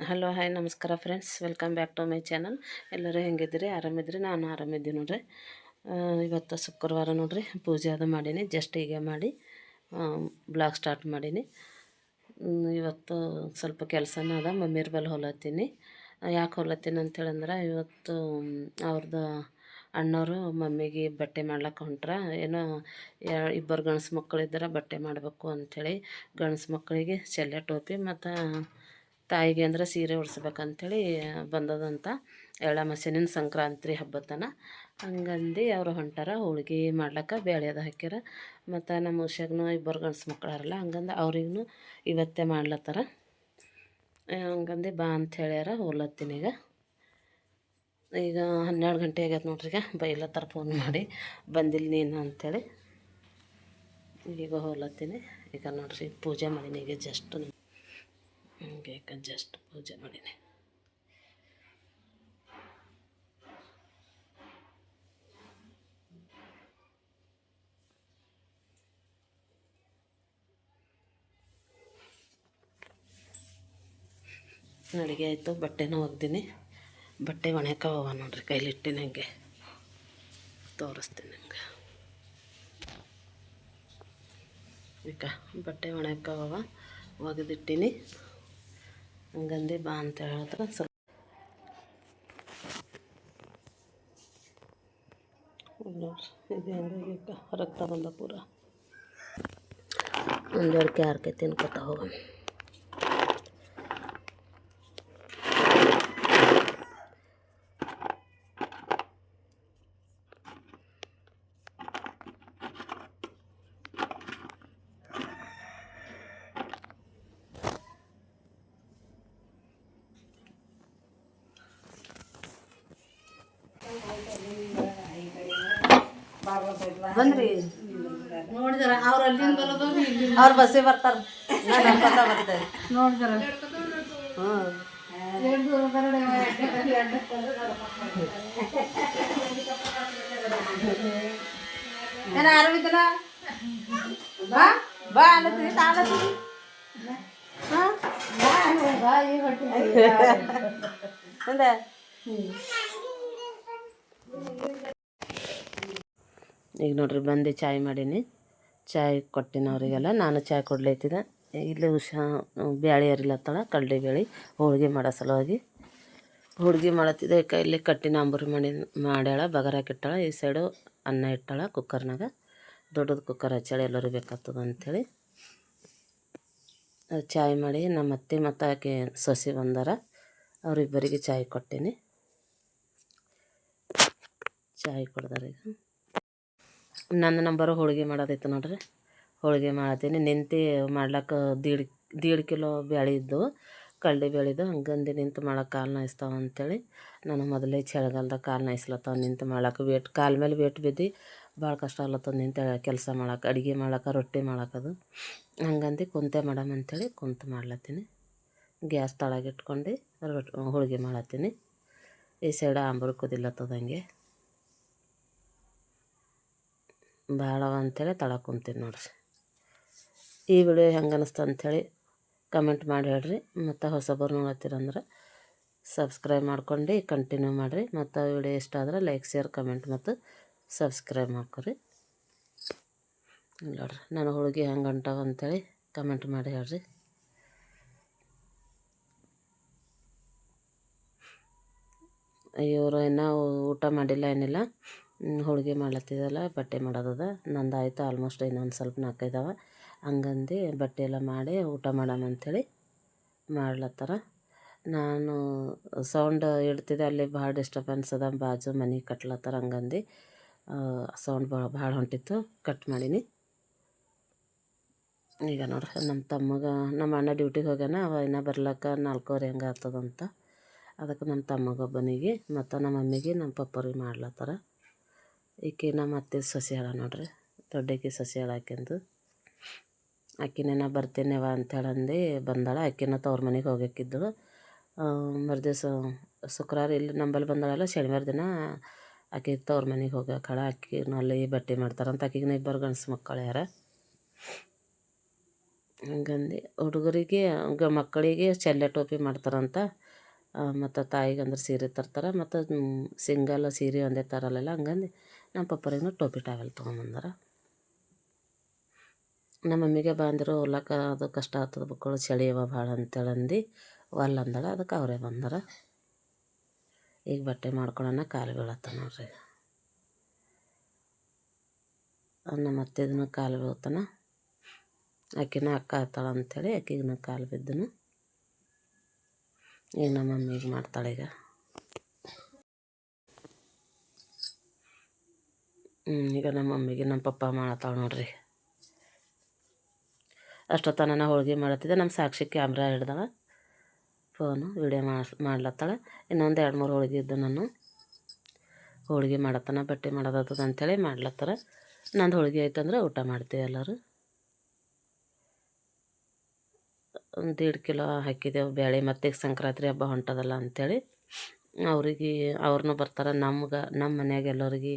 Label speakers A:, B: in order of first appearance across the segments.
A: Hello hi ನಮಸ್ಕಾರ friends, welcome back to my channel. ಎಲ್ಲರೂ ಹೆಂಗಿದ್ದೀರಿ? ಆರಾಮಿದ್ರಿ? ನಾನು ಆರಾಮಿದ್ದೀನಿ ನೋಡ್ರಿ. ಇವತ್ತು ಶುಕ್ರವಾರ ನೋಡ್ರಿ, ಪೂಜೆ ಅದು ಮಾಡೀನಿ. ಜಸ್ಟ್ ಈಗ ಮಾಡಿ ಬ್ಲಾಗ್ ಸ್ಟಾರ್ಟ್ ಮಾಡೀನಿ. ಇವತ್ತು ಸ್ವಲ್ಪ ಕೆಲಸನೂ ಅದ, ಮಮ್ಮಿಯರ ಬಲ್ಲಿ ಹೊಲತ್ತೀನಿ. ಯಾಕೆ ಹೊಲತ್ತೀನಿ ಅಂತೇಳಂದ್ರೆ, ಇವತ್ತು ಅವ್ರದ್ದು ಅಣ್ಣವರು ಮಮ್ಮಿಗೆ ಬಟ್ಟೆ ಮಾಡ್ಲಿಕ್ಕೆ ಹೊಂಟ್ರ. ಏನೋ ಇಬ್ಬರು ಗಂಡ್ಸು ಮಕ್ಕಳಿದ್ದಾರೆ, ಬಟ್ಟೆ ಮಾಡಬೇಕು ಅಂಥೇಳಿ ಗಂಡ್ಸು ಮಕ್ಕಳಿಗೆ ಶಲ್ಯ ಟೋಪಿ ಮತ್ತು ತಾಯಿಗೆ ಅಂದ್ರೆ ಸೀರೆ ಉಡ್ಸ್ಬೇಕಂಥೇಳಿ ಬಂದದಂತ. ಎಳ್ಳಮಾಸ್ಯೆನ ಸಂಕ್ರಾಂತಿ ಹಬ್ಬತನ ಹಂಗಂದು ಅವರು ಹೊಂಟಾರ. ಹೋಳ್ಗೆ ಮಾಡ್ಲಿಕ್ಕೆ ಬೇಳೆ ಅದು ಹಾಕ್ಯಾರ. ಮತ್ತು ನಮ್ಮ ಉಷಾಗ್ನೂ ಇಬ್ಬರು ಗಂಡ್ಸು ಮಕ್ಕಳಾರಲ್ಲ, ಹಂಗಂದು ಅವ್ರಿಗೂ ಇವತ್ತೇ ಮಾಡ್ಲತ್ತಾರ. ಹಂಗಂದು ಬಾ ಅಂತ ಹೇಳ್ಯಾರ. ಹೋಗ್ಲತ್ತೀನಿ ಈಗ 12 ಗಂಟೆ ಆಗ್ಯದ ನೋಡ್ರಿ. ಈಗ ಬೈಲತ್ತಾರ ಫೋನ್ ಮಾಡಿ, ಬಂದಿಲ್ಲ ನೀನು ಅಂಥೇಳಿ. ಈಗ ಹೋಗ್ಲತ್ತೀನಿ. ಈಗ ನೋಡ್ರಿ, ಪೂಜೆ ಮಾಡೀನಿ ಈಗ ಜಸ್ಟ್. ಹಂಗೆ ಜಸ್ಟ್ ಪೂಜೆ ಮಾಡೀನಿ. ಅಡುಗೆ ಆಯಿತು, ಬಟ್ಟೆನೂ ಒಗ್ದೀನಿ. ಬಟ್ಟೆ ಒಣಗ್ಯಾವ ನೋಡ್ರಿ, ಕೈಲಿಟ್ಟಿನಿ. ಹಂಗೆ ತೋರಿಸ್ತೀನಿ ನಿಮ್ಗೆ. ಈಗ ಬಟ್ಟೆ ಒಣಗ್ಯಾವ, ಒಗೆದಿಟ್ಟಿನಿ. ಹಂಗಂದು ಬಾ ಅಂತ ಹೇಳಿದ್ರೆ ಸ್ವಲ್ಪ ನೋಡ್ರಿ, ಇದು ಹೆಂಗೆ ರಕ್ತ ಬಂದ ಪೂರ. ಒಂದೆರಡು ಕ್ಯಾರ್ಕೆ ತಿನ್ಕೊತಾ ಹೋಗೋಣ. ಬಂದ್ರಿ ನೋಡಿದಾರ ಅವ್ರು ಅಲ್ಲಿಂದ ಬರೋದು, ಅವ್ರು ಬಸ್ಸಿಗೆ ಬರ್ತಾರೆ. ನಾನು ಅನ್ಕೊತ ಬರ್ತೇನೆ ನೋಡಿದಾರ. ನಾನು ಆರಾಮಿದ್ದನ ಬಾ ಬಾ ಅನ್ನತ್ತೀನಿ, ತಾಳತ್ತೀನಿ. ಅಂದೆ ಈಗ ನೋಡ್ರಿ, ಬಂದು ಚಾಯ್ ಮಾಡೀನಿ. ಚಾಯ್ ಕೊಟ್ಟಿನ ಅವರಿಗೆಲ್ಲ. ನಾನು ಚಾಯ್ ಕೊಡ್ಲೈತಿದ್ದೆ. ಇಲ್ಲಿ ಉಷಾ ಬ್ಯಾಳೆ ಅರಿಲತ್ತಳ, ಕಡಲೆ ಬೇಳೆ ಹೋಳ್ಗೆ ಮಾಡೋ ಸಲುವಾಗಿ ಹೋಳ್ಗೆ ಮಾಡತ್ತಿದ್ದೆ. ಇಲ್ಲಿ ಕಟ್ಟಿನ ಅಂಬೂರಿ ಮಾಡ್ಯಾಳ, ಬಗರ್ ಹಾಕಿಟ್ಟಾಳ. ಈ ಸೈಡು ಅನ್ನ ಇಟ್ಟಾಳ ಕುಕ್ಕರ್ನಾಗ. ದೊಡ್ಡದು ಕುಕ್ಕರ್ ಹಚ್ಚಾಳ, ಎಲ್ಲರೂ ಬೇಕಾಗ್ತದ ಅಂಥೇಳಿ. ಚಾಯ್ ಮಾಡಿ ನಮ್ಮ ಅತ್ತೆ ಮತ್ತು ಆಕೆ ಸೊಸೆ ಬಂದಾರ, ಅವರಿಬ್ಬರಿಗೆ ಚಾಯ್ ಕೊಟ್ಟೀನಿ. ಚಾಯ್ ಕೊಡ್ದಾರ. ಈಗ ನನ್ನ ನಂಬರು ಹೋಳಿಗೆ ಮಾಡೋದೈತೆ ನೋಡ್ರಿ. ಹೋಳಿಗೆ ಮಾಡತ್ತೀನಿ. ನಿಂತು ಮಾಡ್ಲಿಕ್ಕೆ ದೀಡ್ ಕಿಲೋ ಬ್ಯಾಳೆ ಇದ್ದು, ಕಡಲೆ ಬೇಳೆದು. ಹಂಗಂದು ನಿಂತು ಮಾಡೋಕೆ ಕಾಲು ನೋಯಿಸ್ತಾವ ಅಂಥೇಳಿ ನಾನು ಮೊದಲೇ ಚಳಿಗಾಲದಾಗ ಕಾಲು ನೋಯಿಸ್ಲತ್ತಾವ ನಿಂತು ಮಾಡ್ಲಿಕ್ಕೆ. ಕಾಲ ಮೇಲೆ ವೇಟ್ ಬಿದ್ದು ಭಾಳ ಕಷ್ಟ ಆಗ್ಲತ್ತದ ನಿಂತು ಕೆಲಸ ಮಾಡೋಕೆ, ಅಡುಗೆ ಮಾಡೋಕೆ, ರೊಟ್ಟಿ ಮಾಡೋಕದು. ಹಂಗಂದು ಕುಂತೆ ಮಾಡಮ್ ಅಂಥೇಳಿ ಕುಂತು ಮಾಡ್ಲತ್ತೀನಿ. ಗ್ಯಾಸ್ ತಳಗಿಟ್ಕೊಂಡು ಹೋಳಿಗೆ ಮಾಡತ್ತೀನಿ. ಈ ಸೈಡ ಅಂಬೂರು ಕುದಿಲತ್ತದ. ಹಂಗೆ ಭಾಳ ಅಂಥೇಳಿ ತಳಗೆ ಕುಂತೀನಿ ನೋಡ್ರಿ. ಈ ವಿಡಿಯೋ ಹೆಂಗೆ ಅನ್ನಿಸ್ತು ಅಂಥೇಳಿ ಕಮೆಂಟ್ ಮಾಡಿ ಹೇಳ್ರಿ. ಮತ್ತು ಹೊಸಬರು ನೋಡತ್ತೀರಂದ್ರೆ ಸಬ್ಸ್ಕ್ರೈಬ್ ಮಾಡ್ಕೊಂಡು ಕಂಟಿನ್ಯೂ ಮಾಡಿರಿ. ಮತ್ತು ವಿಡಿಯೋ ಇಷ್ಟ ಆದ್ರೆ ಲೈಕ್, ಶೇರ್, ಕಮೆಂಟ್ ಮತ್ತು ಸಬ್ಸ್ಕ್ರೈಬ್ ಮಾಡ್ಕೊರಿ. ನೋಡ್ರಿ, ನಾನು ಹೋಳಿಗೆ ಹೆಂಗೆ ಹೊಂಟಾವ ಅಂಥೇಳಿ ಕಮೆಂಟ್ ಮಾಡಿ ಹೇಳ್ರಿ. ಇವರು ಇನ್ನೂ ಊಟ ಮಾಡಿಲ್ಲ, ಏನಿಲ್ಲ. ಹೋಳಿಗೆ ಮಾಡ್ಲತ್ತಿದ್ದಲ್ಲ, ಬಟ್ಟೆ ಮಾಡೋದದ. ನಂದು ಆಯಿತು ಆಲ್ಮೋಸ್ಟ್. ಇನ್ನೊಂದು ಸ್ವಲ್ಪ 4 ಇದಾವೆ. ಹಂಗಂದು ಬಟ್ಟೆ ಎಲ್ಲ ಮಾಡಿ ಊಟ ಮಾಡಮ್ಮ ಅಂಥೇಳಿ ಮಾಡ್ಲತ್ತಾರ. ನಾನು ಸೌಂಡ್ ಇಡ್ತಿದ್ದೆ, ಅಲ್ಲಿ ಭಾಳ ಡಿಸ್ಟರ್ಬೆನ್ಸ್ ಅದ, ಬಾಜು ಮನೆ ಕಟ್ಲತ್ತಾರ. ಹಂಗಂದು ಸೌಂಡ್ ಭಾಳ ಹೊಂಟಿತ್ತು, ಕಟ್ ಮಾಡೀನಿ. ಈಗ ನೋಡ್ರಿ, ನಮ್ಮ ಅಣ್ಣ ಡ್ಯೂಟಿಗೆ ಹೋಗ್ಯಾನ. ಅವ ಇನ್ನೂ ಬರ್ಲಕ್ಕ 4:15 ಹಂಗೆ ಆಗ್ತದಂತ. ಅದಕ್ಕೆ ನಮ್ಮ ತಮ್ಮಗೊಬ್ಬನಿಗೆ ಮತ್ತು ನಮ್ಮ ಮಮ್ಮಿಗೆ, ನಮ್ಮ ಪಪ್ಪರಿಗೆ ಮಾಡ್ಲತ್ತಾರ. ಈಕೆ ನಮ್ಮ ಅತ್ತೆ ಸೊಸೆ ಹೇಳ ನೋಡ್ರಿ, ದೊಡ್ಡಕ್ಕೆ ಸೊಸೆ ಹೇಳಾಕೆಂದು. ಆಕಿನೇನ ಬರ್ತೇನೆವ ಅಂಥೇಳಂದು ಬಂದಾಳ. ಆಕಿನ ತವ್ರ ಮನೆಗೆ ಹೋಗಕ್ಕಿದ್ದಳು. ಮರುದಿವ್ಸ ಶುಕ್ರವಾರ ಇಲ್ಲಿ ನಂಬಲ್ಲಿ ಬಂದಾಳಲ್ಲ, ಶನಿವಾರ ದಿನ ಆಕೆ ತವ್ರ ಮನೆಗೆ ಹೋಗಕ್ಕಾಳ. ಆಕಿನೂ ಅಲ್ಲಿ ಬಟ್ಟೆ ಮಾಡ್ತಾರಂತ. ಆಕಿಗೂ 2 ಗಂಡ್ಸು ಮಕ್ಕಳು ಯಾರ. ಹಂಗಂದು ಹುಡುಗರಿಗೆ ಮಕ್ಕಳಿಗೆ ಚೆಲ್ಲೆ ಟೋಪಿ ಮಾಡ್ತಾರಂತ. ಮತ್ತು ತಾಯಿಗಂದ್ರೆ ಸೀರೆ ತರ್ತಾರೆ. ಮತ್ತು ಸಿಂಗಲ್ ಸೀರೆ ಒಂದೇ ತರಲ್ಲ. ಹಂಗಂದು ನಮ್ಮ ಪಪ್ಪರಿಗೂ ಟೋಪಿ ಟಾವೆಲ್ ತೊಗೊಂಬಂದಾರ. ನಮ್ಮ ಮಮ್ಮಿಗೆ ಬಂದಿರೋ ಹೊಲಕ್ಕೆ ಅದು ಕಷ್ಟ ಆಗ್ತದೆ ಮಕ್ಕಳು ಚಳಿ ಅವ ಭಾಳ ಅಂತೇಳಂದು ಒಲ್ಲ ಅಂದಳ. ಅದಕ್ಕೆ ಅವರೇ ಬಂದಾರ. ಈಗ ಬಟ್ಟೆ ಮಾಡ್ಕೊಳ್ಳೋಣ ಕಾಲು ಬೀಳತ್ತ ನೋಡ್ರಿ. ನಮ್ಮ ಅತ್ತೆದೂ ಕಾಲು ಬೀಳ್ತಾನ. ಆಕಿನ ಅಕ್ಕ ಆತಾಳ ಅಂಥೇಳಿ ಆಕಿಗೂ ಕಾಲು ಬಿದ್ದನು. ಈಗ ನಮ್ಮ ಮಮ್ಮಿಗೆ ಮಾಡ್ತಾಳೆ. ಈಗ ನಮ್ಮ ಮಮ್ಮಿಗೆ ನಮ್ಮ ಪಪ್ಪ ಮಾಡತ್ತಾಳೆ ನೋಡ್ರಿ. ಅಷ್ಟೊತ್ತನ ನಾ ಹೋಳ್ಗೆ ಮಾಡತ್ತಿದ್ದೆ. ನಮ್ಮ ಸಾಕ್ಷಿ ಕ್ಯಾಮ್ರಾ ಹಿಡ್ದಾಳ, ಫೋನು ವಿಡಿಯೋ ಮಾಡ್ಲತ್ತಾಳೆ. ಇನ್ನೊಂದು 2-3 ಹೋಳ್ಗೆ ಇದ್ದು ನಾನು ಹೋಳ್ಗೆ ಮಾಡತ್ತಾನ ಬಟ್ಟೆ ಮಾಡೋದತ್ತದ ಅಂಥೇಳಿ ಮಾಡ್ಲತ್ತಾರ. ನಂದು ಹೋಳ್ಗೆ ಆಯ್ತಂದ್ರೆ ಊಟ ಮಾಡ್ತೀವಿ ಎಲ್ಲರೂ. 1.5 ಕಿಲೋ ಹಾಕಿದೆವು ಬೇಳೆ. ಮತ್ತು ಈಗ ಸಂಕ್ರಾಂತಿ ಹಬ್ಬ ಹೊಂಟದಲ್ಲ ಅಂಥೇಳಿ ಅವ್ರನ್ನೂ ಬರ್ತಾರೆ. ನಮ್ಮ ಮನ್ಯಾಗ ಎಲ್ಲರಿಗೆ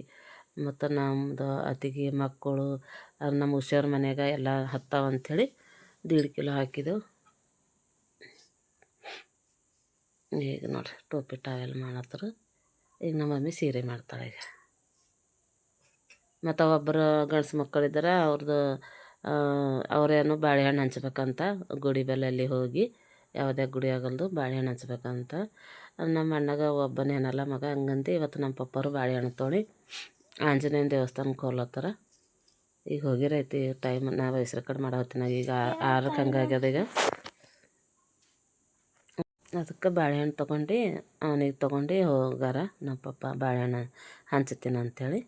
A: ಮತ್ತು ನಮ್ಮದು ಅತ್ತಿಗೆ ಮಕ್ಕಳು ನಮ್ಮ ಹುಷಾರು ಮನ್ಯಾಗ ಎಲ್ಲ ಹತ್ತಾವ ಅಂಥೇಳಿ 1.5 ಕಿಲೋ ಹಾಕಿದೆವು. ಈಗ ನೋಡಿರಿ ಟೋಪಿ ಟಾವೆಲ್ ಮಾಡತ್ತಾರೆ. ಈಗ ನಮ್ಮ ಮಮ್ಮಿ ಸೀರೆ ಮಾಡ್ತಾಳೆ. ಈಗ ಮತ್ತು ಒಬ್ಬರು ಗಂಡ್ಸು ಮಕ್ಕಳಿದ್ದಾರೆ. ಅವರೇನು ಬಾಳೆಹಣ್ಣು ಹಂಚ್ಬೇಕಂತ ಗುಡಿ ಬಲ್ಲಲ್ಲಿ ಹೋಗಿ, ಯಾವುದೇ ಗುಡಿ ಆಗಲ್ದು ಬಾಳೆಹಣ್ಣು ಹಂಚ್ಬೇಕಂತ. ನಮ್ಮ ಅಣ್ಣಗ ಒಬ್ಬನೇನಲ್ಲ ಮಗ. ಹಂಗಂತ ಇವತ್ತು ನಮ್ಮ ಪಪ್ಪರು ಬಾಳೆಹಣ್ಣು ತೊಗೊಂಡು ಆಂಜನೇಯನ ದೇವಸ್ಥಾನಕ್ಕೆ ಹೋಗ್ಲತ್ತಾರ. ಈಗ ಹೋಗಿರೈತಿ ಟೈಮ್. ನಾವು ಹೆಸ್ರು ಕಡೆ ಮಾಡೋ ಹೊತ್ತಿನಾಗ ಈಗ 6ಕ್ಕೆ ಹಂಗಾಗ್ಯದ. ಈಗ ಅದಕ್ಕೆ ಬಾಳೆಹಣ್ಣು ತೊಗೊಂಡು ಅವನಿಗೆ ತೊಗೊಂಡು ಹೋಗಾರ ನಮ್ಮ ಪಪ್ಪ. ಬಾಳೆಹಣ್ಣು ಹಂಚ್ತೀನಿ ಅಂಥೇಳಿ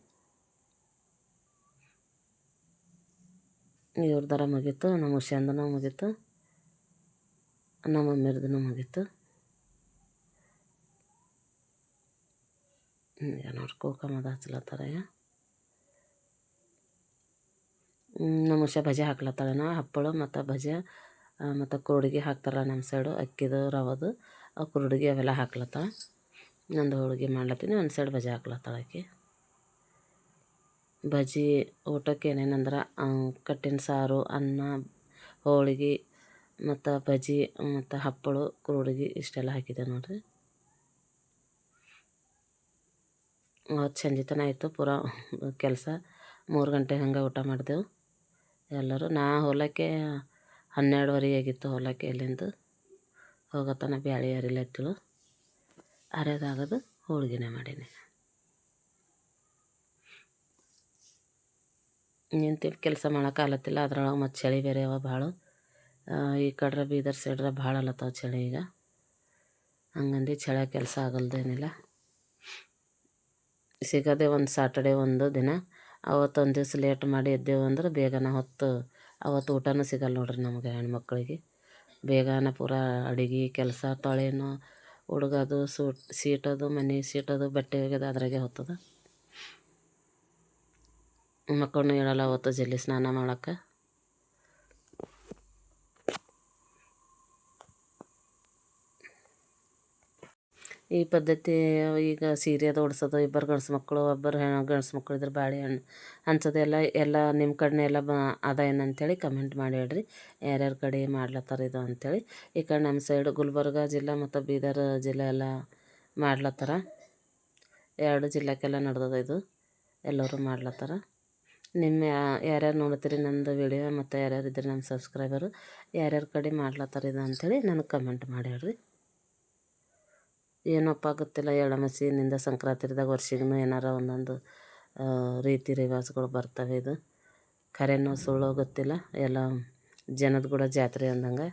A: ಇವ್ರದಾರ ಮುಗೀತು. ನಮ್ಮ ಹುಷಂದನೂ ಮುಗೀತು, ನಮ್ಮ ಮಮ್ಮಿರ್ದೂ ಮುಗೀತು. ಈಗ ನೋಡಿ ಕುಂಕುಮದ ಹಚ್ಲತ್ತಾರ. ನಮ್ಮ ಹುಷ ಭಜಿ ಹಾಕ್ಲತ್ತಾಳೆ. ಹಪ್ಪಳ ಮತ್ತು ಭಜಿ ಮತ್ತು ಕುರುಡಿಗೆ ಹಾಕ್ತಾರಲ್ಲ ನಮ್ಮ ಸೈಡು, ಅಕ್ಕಿದು ರವದು ಕುರುಡಿಗೆ ಅವೆಲ್ಲ ಹಾಕ್ಲತ್ತಾಳೆ. ನಂದು ಹೋಳ್ಗೆ ಮಾಡ್ಲತ್ತೀನಿ. ಒಂದು ಸೈಡ್ ಭಜಿ ಹಾಕ್ಲತ್ತಾಳೆ ಆಕೆ. ಬಜ್ಜಿ ಊಟಕ್ಕೆ ಏನೇನಂದ್ರೆ ಕಟ್ಟಿನ ಸಾರು, ಅನ್ನ, ಹೋಳ್ಗೆ ಮತ್ತು ಬಜ್ಜಿ ಮತ್ತು ಹಪ್ಪಳ, ಕುರುಡಿಗೆ ಇಷ್ಟೆಲ್ಲ ಹಾಕಿದೆ ನೋಡಿರಿ. ಅವತ್ತು ಸಂಜೆ ಆಯಿತು ಪೂರ ಕೆಲಸ. 3 ಗಂಟೆ ಹಂಗೆ ಊಟ ಮಾಡಿದೆವು ಎಲ್ಲರೂ. ಹೊಲಕ್ಕೆ 12:30 ಆಗಿತ್ತು. ಹೊಲಕ್ಕೆ ಎಲ್ಲಿಂದು ಹೋಗತ್ತಾನ ಬ್ಯಾಳಿ ಅರಿಲತ್ತಳು. ಅರೆದಾಗದು ಹೋಳ್ಗೆನೇ ಮಾಡೀನಿ. ನಿಂತಿದ್ದು ಕೆಲಸ ಮಾಡೋಕ್ಕಾಗತ್ತಿಲ್ಲ. ಅದ್ರೊಳಗೆ ಮತ್ತು ಚಳಿ ಬೇರೆ ಅವ ಭಾಳ. ಈ ಕಡೆ ಬೀದರ್ ಸೈಡ್ರೆ ಭಾಳ ಅಲ್ಲತ್ತವ ಚಳಿ. ಈಗ ಹಂಗಂದು ಚಳಿ ಕೆಲಸ ಆಗಲ್ದೇನಿಲ್ಲ. ಸಿಗೋದೇ ಒಂದು ಸಾಟರ್ಡೆ ಒಂದು ದಿನ. ಅವತ್ತೊಂದು ದಿವ್ಸ ಲೇಟ್ ಮಾಡಿ ಎದ್ದೇವು ಅಂದ್ರೆ ಬೇಗನೆ ಹೊತ್ತು ಅವತ್ತು ಊಟನೂ ಸಿಗಲ್ಲ ನೋಡ್ರಿ ನಮಗೆ ಹೆಣ್ಮಕ್ಳಿಗೆ. ಬೇಗನೆ ಪೂರ ಅಡುಗೆ ಕೆಲಸ, ತೊಳೆನೋ, ಹುಡುಗದು ಸೀಟೋದು, ಮನೆ ಸೀಟೋದು, ಬಟ್ಟೆ ಒಗೆದು ಅದ್ರಾಗೆ ಹೋಗ್ತದೆ. ಮಕ್ಕಳನ್ನೂ ಹೇಳಲ್ಲ ಅವತ್ತು ಜಲ್ದಿ ಸ್ನಾನ ಮಾಡೋಕ್ಕೆ. ಈ ಪದ್ಧತಿ ಈಗ ಸೀರೆ ಅದು ಉಡ್ಸೋದು, ಇಬ್ಬರು ಗಂಡ್ಸು ಮಕ್ಕಳು ಒಬ್ಬರು ಗಂಡ್ಸು ಮಕ್ಕಳು ಇದ್ರೆ ಬಾಳೆಹಣ್ಣು ಹಂಚೋದು ಎಲ್ಲ ನಿಮ್ಮ ಕಡೆನೇ ಎಲ್ಲ ಅದ ಏನಂತೇಳಿ ಕಮೆಂಟ್ ಮಾಡಿ ಹೇಳ್ರಿ. ಯಾರ್ಯಾರ ಕಡೆ ಮಾಡ್ಲತ್ತಾರ ಇದು ಅಂಥೇಳಿ. ಈ ಕಡೆ ನಮ್ಮ ಸೈಡು ಗುಲ್ಬರ್ಗ ಜಿಲ್ಲೆ ಮತ್ತು ಬೀದರ್ ಜಿಲ್ಲೆ ಎಲ್ಲ ಮಾಡ್ಲತ್ತಾರ. 2 ಜಿಲ್ಲೆಗೆಲ್ಲ ನಡೆದದ ಇದು. ಎಲ್ಲರೂ ಮಾಡ್ಲತ್ತಾರ. ನಿಮ್ಮ ಯಾರ್ಯಾರು ನೋಡ್ತೀರಿ ನಂದು ವಿಡಿಯೋ ಮತ್ತು ಯಾರ್ಯಾರು ಇದ್ರಿ ನಮ್ಮ ಸಬ್ಸ್ಕ್ರೈಬರು, ಯಾರ್ಯಾರ ಕಡೆ ಮಾಡ್ಲತ್ತಾರ ಇದು ಅಂಥೇಳಿ ನನಗೆ ಕಮೆಂಟ್ ಮಾಡಿ ಹೇಳ್ರಿ. ಏನಪ್ಪ ಗೊತ್ತಿಲ್ಲ, ಎಳ್ಳಮಸಿನಿಂದ ಸಂಕ್ರಾಂತಿದಾಗ ವರ್ಷಿಗೂ ಏನಾರ ಒಂದೊಂದು ರೀತಿ ರಿವಾಜುಗಳು ಬರ್ತವೆ. ಇದು ಖರೇನೋ ಸುಳ್ಳೋ ಗೊತ್ತಿಲ್ಲ. ಎಲ್ಲ ಜನದ ಕೂಡ ಜಾತ್ರೆ ಅಂದಂಗೆ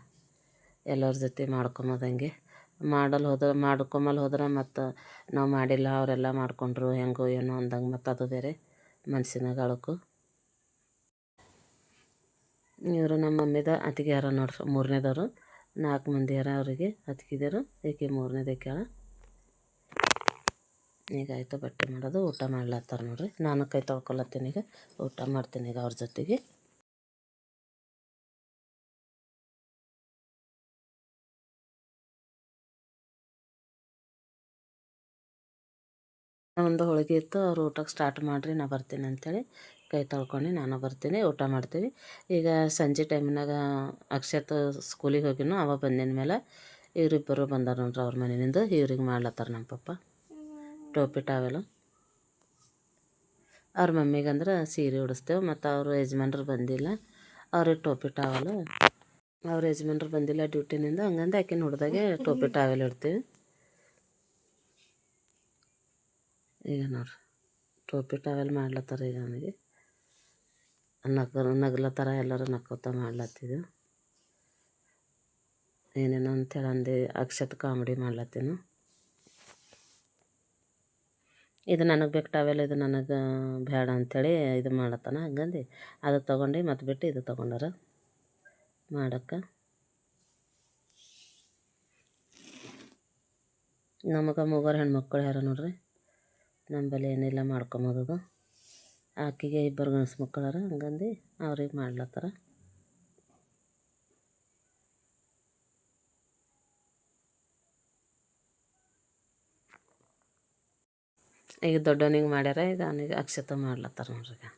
A: ಎಲ್ಲರ ಜೊತೆ ಮಾಡ್ಕೊಂಬೋದಂಗೆ ಮಾಡ್ಕೊಂಬಲ್ಲಿ ಹೋದ್ರೆ ಮತ್ತು ನಾವು ಮಾಡಿಲ್ಲ ಅವರೆಲ್ಲ ಮಾಡ್ಕೊಂಡ್ರು ಹೆಂಗೋ ಏನೋ ಅಂದಂಗೆ ಮತ್ತು ಅದು ಬೇರೆ ಮನ್ಸಿನಾಗ ಅಳಕು. ಇವರು ನಮ್ಮ ಮಮ್ಮಿದ ಅತ್ತಿಗೆ ಯಾರ ನೋಡ್ರಿ 3ನೇದವರು. 4 ಮಂದಿ ಯಾರ ಅವರಿಗೆ ಅತ್ತಿಗೆದರು. ಈಕೆ 3ನೇದಕ್ಕೆಳ. ಈಗ ಆಯಿತು ಬಟ್ಟೆ ಮಾಡೋದು. ಊಟ ಮಾಡ್ಲತ್ತಾರ ನೋಡ್ರಿ. ನಾನು ಕೈ ತೊಳ್ಕೊಳತ್ತೀನಿ. ಈಗ ಊಟ ಮಾಡ್ತೀನಿ ಈಗ ಅವ್ರ ಜೊತೆಗೆ. ಒಂದು ಹೋಳಿಗೆ ಇತ್ತು. ಅವ್ರು ಊಟಕ್ಕೆ ಸ್ಟಾರ್ಟ್ ಮಾಡಿರಿ ನಾ ಬರ್ತೀನಿ ಅಂಥೇಳಿ ಕೈ ತೊಳ್ಕೊಂಡು ನಾನು ಬರ್ತೀನಿ, ಊಟ ಮಾಡ್ತೀವಿ. ಈಗ ಸಂಜೆ ಟೈಮ್ನಾಗ ಅಕ್ಷತ್ ಸ್ಕೂಲಿಗೆ ಹೋಗಿನೂ ಅವ ಬಂದಿನ ಮೇಲೆ ಇವರಿಬ್ಬರು ಬಂದಾರ ನೋಡ್ರಿ ಅವ್ರ ಮನೆಯಿಂದ. ಇವ್ರಿಗೆ ಮಾಡ್ಲತ್ತಾರ ನಮ್ಮ ಪಪ್ಪ ಟೋಪಿ ಟಾವೆಲು. ಅವ್ರ ಮಮ್ಮಿಗಂದ್ರೆ ಸೀರೆ ಉಡಿಸ್ತೇವೆ. ಮತ್ತು ಅವರು ಯಜಮಾನ್ರು ಬಂದಿಲ್ಲ, ಅವ್ರಿಗೆ ಟೋಪಿ ಟಾವೆಲು. ಅವ್ರ ಯಜಮಾನ್ರು ಬಂದಿಲ್ಲ ಡ್ಯೂಟಿನಿಂದ, ಹಂಗಂದು ಆಕಿನ ಹುಡ್ದಾಗೆ ಟೋಪಿ ಟಾವೆಲ್ ಇಡ್ತೀವಿ. ಈಗ ನೋಡ್ರಿ ಟೋಪಿ ಟಾವೆಲ್ ಮಾಡ್ಲತ್ತಾರ. ಈಗ ನನಗೆ ನಗ್ಲತ್ತಾರ, ಎಲ್ಲರೂ ನಕ್ಕೋತ ಮಾಡ್ಲತ್ತಿದ್ದು. ಏನೇನೋ ಅಂತೇಳಿ ಅಂದು ಅಕ್ಷತ್ ಕಾಮಿಡಿ ಮಾಡ್ಲತ್ತೀನು. ಇದು ನನಗೆ ಬೇಕು ಟಾವೆಲ್, ಇದು ನನಗೆ ಬೇಡ ಅಂಥೇಳಿ ಇದು ಮಾಡತ್ತಾನ. ಹಂಗಂದು ಅದು ತೊಗೊಂಡು ಮತ್ತು ಬಿಟ್ಟು ಇದು ತೊಗೊಂಡಾರ ಮಾಡೋಕ್ಕೆ. ನಮಗೆ ಮೂವರು ಹೆಣ್ಮಕ್ಳು ಯಾರ ನೋಡ್ರಿ, ನಂಬಲ್ಲಿ ಏನಿಲ್ಲ ಮಾಡ್ಕೊಂಬೋದದು. ಆಕೆಗೆ ಇಬ್ಬರು ಗಂಡ್ಸು ಮಕ್ಕಳಾರ, ಹಂಗಂದು ಅವ್ರಿಗೆ ಮಾಡ್ಲತ್ತಾರ. ಈಗ ದೊಡ್ಡವನಿಗೆ ಮಾಡ್ಯಾರ, ಈಗ ಅವನಿಗೆ ಅಕ್ಷತ ಮಾಡ್ಲತ್ತಾರ ನೋಡ್ರಿ. ಈಗ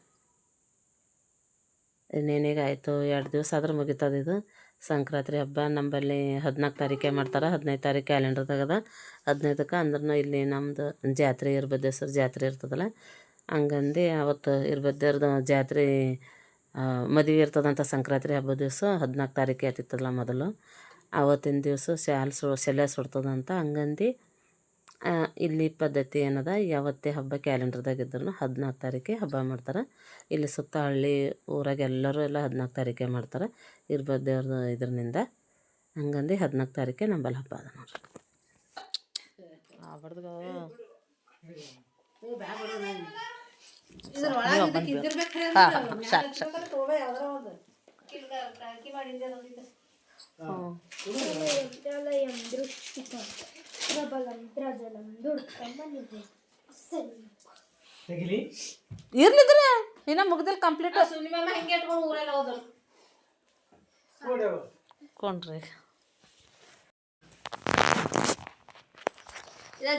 A: ಇನ್ನೇನೀಗ ಆಯಿತು 2 ದಿವಸ ಆದ್ರೆ ಮುಗಿತದ. ಇದು ಸಂಕ್ರಾಂತಿ ಹಬ್ಬ ನಂಬಲ್ಲಿ 14 ತಾರೀಕೆ ಮಾಡ್ತಾರೆ, 15 ತಾರೀಕು ಕ್ಯಾಲೆಂಡರ್ದಾಗದ. 15ಕ್ಕೆ ಅಂದ್ರೂ ಇಲ್ಲಿ ನಮ್ಮದು ಜಾತ್ರೆ ಇರ್ಬದ್ದೇಶ್ವರ ಜಾತ್ರೆ ಇರ್ತದಲ್ಲ, ಹಂಗಂದು ಅವತ್ತು ಇರ್ಬದ್ದೇರ್ದು ಜಾತ್ರೆ ಮದುವೆ ಇರ್ತದಂತ. ಸಂಕ್ರಾಂತಿ ಹಬ್ಬದ ದಿವಸ 14 ತಾರೀಕೆ ಆಯ್ತಿತ್ತಲ್ಲ ಮೊದಲು, ಆವತ್ತಿನ ದಿವಸ ಶೆಲೆ ಸುಡ್ತದಂತ. ಹಂಗಂದು ಇಲ್ಲಿ ಪದ್ಧತಿ ಏನದ, ಯಾವತ್ತೇ ಹಬ್ಬ ಕ್ಯಾಲೆಂಡರ್ದಾಗಿದ್ರು 14 ತಾರೀಕೆ ಹಬ್ಬ ಮಾಡ್ತಾರೆ. ಇಲ್ಲಿ ಸುತ್ತ ಹಳ್ಳಿ ಊರಾಗ ಎಲ್ಲರೂ 14 ತಾರೀಕೆ ಮಾಡ್ತಾರೆ ಇರ್ಬದ್ದೇವ್ರದ್ದು ಇದ್ರನಿಂದ. ಹಂಗಂದು 14 ತಾರೀಕೆ ನಂಬಲ್ಲಿ ಹಬ್ಬ ಅದ ನೋಡ್ರಿ. ಇರ್ಲಿದ್ರೆ ಇನ್ನ ಮುಗ್ದಿಲ್ಲ ಕಂಪ್ಲೀಟ್ ಕೊಂಡ್ರಿ.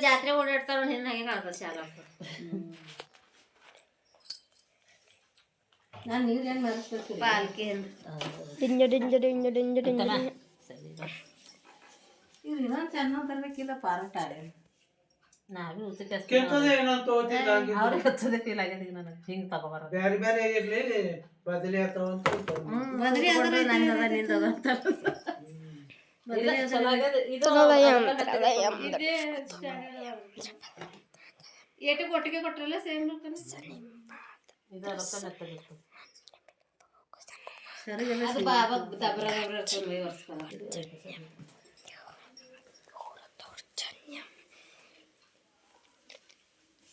B: ಜಾತ್ರೆ ಓಡಾಡ್ತಾರ ಶಾಲಾ ನಾನು ನೀರೇನು ಮರೆಸ್ಬೇಕು ಪಾಲ್ಕಿ ಇನ್ನೊಂದು ಚೆನ್ನ ತರಬೇಕಿಲ್ಲ ಪಾರಟ ನಾವೇ ಅವ್ರಿಗೆ ಹಚ್ಚೋದೇ ಫೀಲ್ ಆಗಿದೆ ಈಗ ನನಗೆ. ಹಿಂಗೆ ತಗೋಬಾರ ಬೇರೆ ಬೇರೆ ಇರಲಿ ಬದಲಿ ಬದಲಿ ಅಂದ್ರೆ ನನ್ನದ ನಿಂದದ ಏಟಿಗೆ ಒಟ್ಟಿಗೆ ಕೊಟ್ರಲ್ಲ ಸೇಮ್ ಅದು ಬಾಬಾ ದಬ್ರ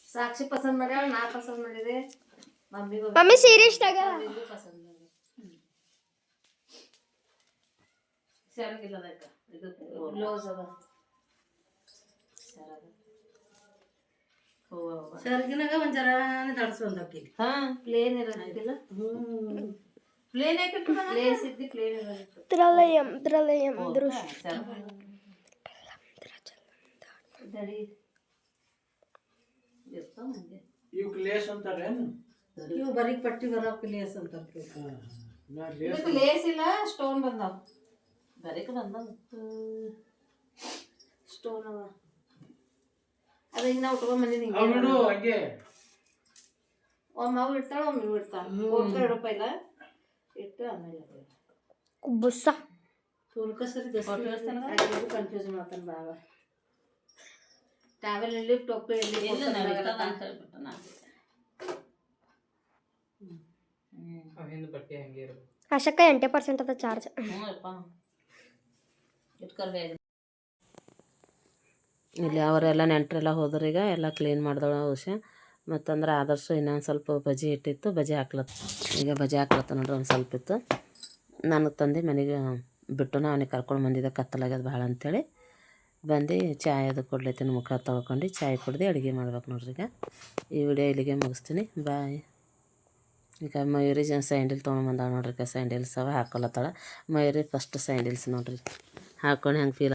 B: ಸಾಕ್ಷಿ ಪಸಂದ್ ಮಾಡ್ಯಾಳ, ನಾ ಪಸಂದ್ ಮಾಡಿದೆ. ಮಮ್ಮಿ ಸೀರೆ ಇಷ್ಟ ಪಸಂದ್ ಸೆರಗಿಲ್ಲ ಇದು ಬ್ಲೌಸ್ ಅದ ಸೆರಗಿನಾಗ ಒಂದ್ ಜರ ತಡ್ಸೊಂದಕ್ಕಿ ಪ್ಲೇನ್ ಇರೋದಿಲ್ಲ. ಪ್ಲೇನ್ ಪ್ಲೇಸ್ ಇದ್ದಿ ಪ್ಲೇನ್ ಇವು ಬರೀ ಪಟ್ಟಿ ಬರೋಕೆ ಲೇಸ್ ಅಂತ ಲೇಸ್ ಇಲ್ಲ, ಸ್ಟೋನ್ ಬಂದಾವ. ಬರೀಕ್ ಬಂದಾವ ಸ್ಟೋನ್ ಅವ. ಅದ ಈಗ ನಾವು ಉಟ್ಕೊಂಡ್ ಬಂದಿದ್ದೀವಿ. ಒಮ್ಮೆ ಅವು ಇಡ್ತಾಳ, ಒಮ್ಮೆ ಇವು ಇಡ್ತಾಳ. $2 ಇಲ್ಲ ಇಟ್ಟು ಆಮೇಲೆ ಕುಬ್ಬಸ ತೂಲ್ಕ ಸರಿ ಕನ್ಫ್ಯೂಸ್ ಮಾಡ್ತಾನೆ ಬಾಬಾ. ಟ್ರಾವೆಲ್ ಎಲ್ಲಿ ಟೊಪ್ಪೆ ಎಲ್ಲಿ
C: ಅಶಕ್ಕ 80% ಅದ ಚಾರ್ಜ್.
A: ಇಲ್ಲಿ ಅವರೆಲ್ಲ ನೆಂಟರೆಲ್ಲ ಹೋದ್ರೆ ಈಗ ಎಲ್ಲ ಕ್ಲೀನ್ ಮಾಡ್ದವ ವಿಷಯ. ಮತ್ತಂದ್ರೆ ಆದರ್ಶು ಇನ್ನೊಂದು ಸ್ವಲ್ಪ ಬಜ್ಜಿ ಇಟ್ಟಿತ್ತು, ಬಜ್ಜಿ ಹಾಕ್ಲತ್ತ. ಈಗ ಬಜ್ಜಿ ಹಾಕ್ಲತ್ತ ನೋಡ್ರಿ. ಒಂದು ಸ್ವಲ್ಪ ಇತ್ತು, ನನಗೆ ತಂದು ಮನೆಗೆ ಬಿಟ್ಟು ಅವನಿಗೆ ಕರ್ಕೊಂಡು ಬಂದಿದ್ದೆ. ಕತ್ತಲಾಗ್ಯದ ಭಾಳ ಅಂಥೇಳಿ ಬಂದು ಚಾಯ್ ಅದು ಕೊಡ್ಲತ್ತೀನಿ. ಮುಖ ತೊಳ್ಕೊಂಡು ಚಾಯ್ ಕುಡ್ದು ಅಡುಗೆ ಮಾಡ್ಬೇಕು ನೋಡ್ರಿ. ಈಗ ಈ ವಿಡಿಯೋ ಇಲ್ಲಿಗೆ ಮುಗಿಸ್ತೀನಿ, ಬಾಯ್. ಈಗ ಮಯೂರಿ ಸ್ಯಾಂಡಲ್ ತೊಗೊಂಡ್ಬಂದಾಳ ನೋಡ್ರಿ. ಸ್ಯಾಂಡಲ್ಸ್ ಅವ ಹಾಕೊಳತ್ತಾಳ ಮಯೂರಿ. ಫಸ್ಟ್ ಸ್ಯಾಂಡಲ್ಸ್ ನೋಡ್ರಿ ಹಾಕೊಂಡು ಹೆಂಗೆ ಫೀಲ್